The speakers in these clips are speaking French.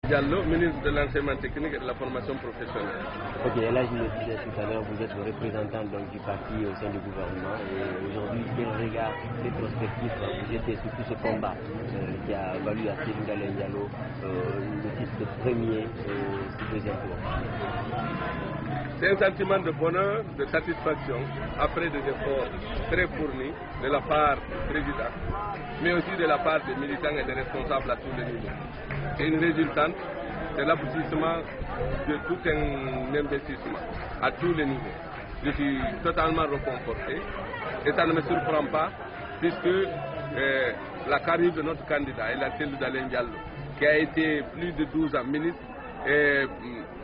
Diallo, ministre de l'enseignement technique et de la formation professionnelle. Ok, et là je le disais tout à l'heure, vous êtes le représentant donc, du parti au sein du gouvernement. Et aujourd'hui, quel regard, quelle perspective vous jetez sur tout ce combat qui a valu à Cellou Dalein Diallo le titre de premier ce deuxième tour? C'est un sentiment de bonheur, de satisfaction, après des efforts très fournis de la part du président, mais aussi de la part des militants et des responsables à tous les niveaux. C'est une résultante, c'est l'aboutissement de tout un investissement à tous les niveaux. Je suis totalement réconforté et ça ne me surprend pas puisque la carrière de notre candidat, Cellou Dalein Diallo, qui a été plus de 12 ans ministre, et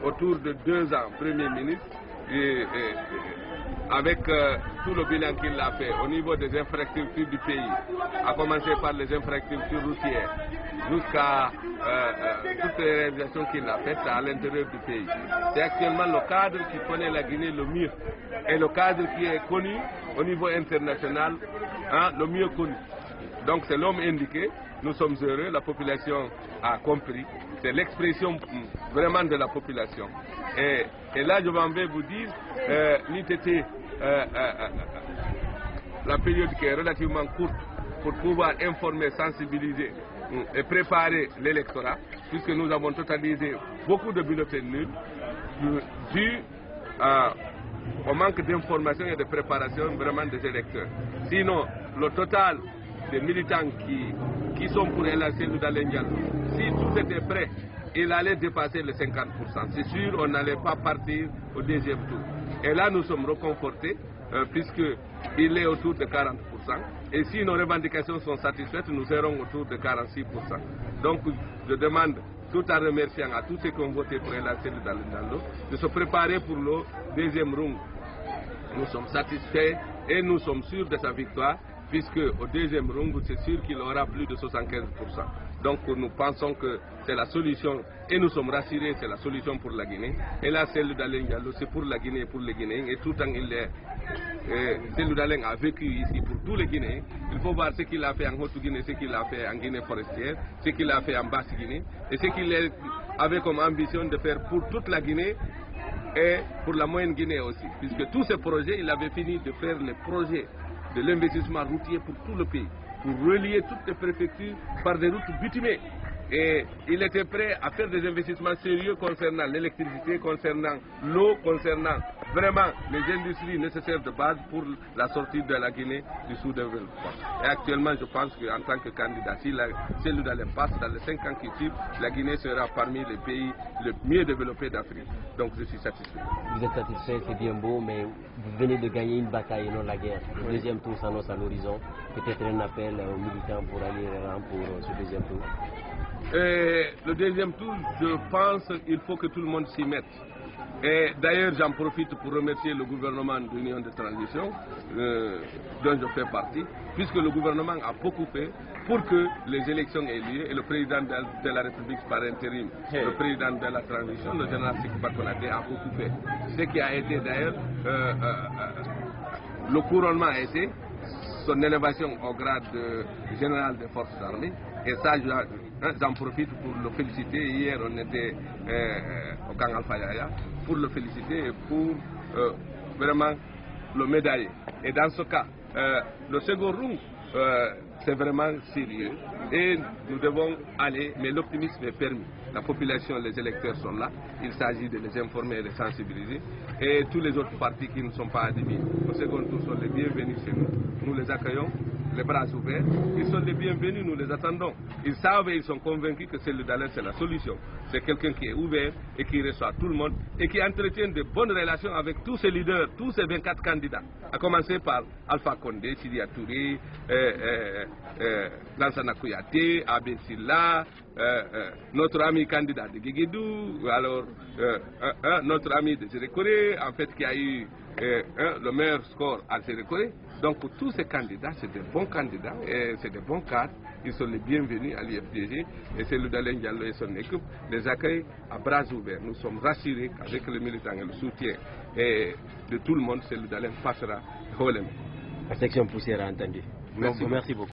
autour de 2 ans Premier ministre, avec tout le bilan qu'il a fait au niveau des infrastructures du pays, à commencer par les infrastructures routières, jusqu'à toutes les réalisations qu'il a faites à l'intérieur du pays. C'est actuellement le cadre qui connaît la Guinée le mieux et le cadre qui est connu au niveau international, le mieux connu. Donc c'est l'homme indiqué. Nous sommes heureux, la population a compris. C'est l'expression vraiment de la population. Et là, je m'en vais vous dire, l'ITT, la période qui est relativement courte pour pouvoir informer, sensibiliser et préparer l'électorat, puisque nous avons totalisé beaucoup de bulletins nuls, dû au manque d'information et de préparation vraiment des électeurs. Sinon, le total des militants qui sont pour Cellou Dalein Diallo, si tout était prêt, il allait dépasser les 50%. C'est sûr, on n'allait pas partir au deuxième tour. Et là, nous sommes reconfortés, puisqu'il est autour de 40%. Et si nos revendications sont satisfaites, nous serons autour de 46%. Donc, je demande, tout en remerciant à tous ceux qui ont voté pour Cellou Dalein Diallo, de se préparer pour le deuxième round. Nous sommes satisfaits et nous sommes sûrs de sa victoire, puisque au deuxième round, c'est sûr qu'il aura plus de 75%. Donc nous pensons que c'est la solution, et nous sommes rassurés, c'est la solution pour la Guinée. Et là, Cellou Dalein Diallo, c'est pour la Guinée et pour les Guinéens. Et tout le temps, Cellou Dalein a vécu ici pour tous les Guinéens. Il faut voir ce qu'il a fait en Haute-Guinée, ce qu'il a fait en Guinée forestière, ce qu'il a fait en Basse-Guinée, et ce qu'il avait comme ambition de faire pour toute la Guinée et pour la moyenne Guinée aussi. Puisque tous ces projets, il avait fini de faire les projets de l'investissement routier pour tout le pays, pour relier toutes les préfectures par des routes bitumées. Et il était prêt à faire des investissements sérieux concernant l'électricité, concernant l'eau, concernant vraiment les industries nécessaires de base pour la sortie de la Guinée du sous-développement. Et actuellement, je pense qu'en tant que candidat, si Cellou Dalein passe dans les 5 ans qui suivent, la Guinée sera parmi les pays les mieux développés d'Afrique. Donc je suis satisfait. Vous êtes satisfait, c'est bien beau, mais vous venez de gagner une bataille et non la guerre. Le deuxième tour s'annonce à l'horizon. Peut-être un appel aux militants pour aller pour ce deuxième tour. Le deuxième tour, je pense qu'il faut que tout le monde s'y mette. Et d'ailleurs, j'en profite pour remercier le gouvernement de l'Union de transition, dont je fais partie, puisque le gouvernement a beaucoup fait pour que les élections aient lieu, et le président de la République par intérim, le président de la transition, le général Sékou Konate, a beaucoup fait. Ce qui a été d'ailleurs, le couronnement a été son élévation au grade de général des forces armées. Et ça, j'en profite pour le féliciter. Hier, on était au camp Alpha Yaya pour le féliciter et pour vraiment le médailler. Et dans ce cas, le second round, c'est vraiment sérieux. Et nous devons aller, mais l'optimisme est permis. La population, les électeurs sont là. Il s'agit de les informer et de les sensibiliser. Et tous les autres partis qui ne sont pas admis au second tour sont les bienvenus chez nous. Nous les accueillons, les bras ouverts. Ils sont les bienvenus, nous les attendons. Ils savent et ils sont convaincus que Cellou Dalein, c'est la solution. C'est quelqu'un qui est ouvert et qui reçoit tout le monde et qui entretient de bonnes relations avec tous ces leaders, tous ces 24 candidats. À commencer par Alpha Condé, Sidya Touré, Lansana Kouyaté, Abé Silla, notre ami candidat de Guéguédou, alors notre ami de Sérékoré, en fait qui a eu le meilleur score à Sérékoré. Donc tous ces candidats, c'est des bons candidats et c'est des bons cadres. Ils sont les bienvenus à l'IFDG et Cellou Dalein Diallo et son équipe les accueillent à bras ouverts. Nous sommes rassurés qu'avec les militants et le soutien de tout le monde, Cellou Dalein passera haut les mains. La section poussière a entendu. Merci beaucoup.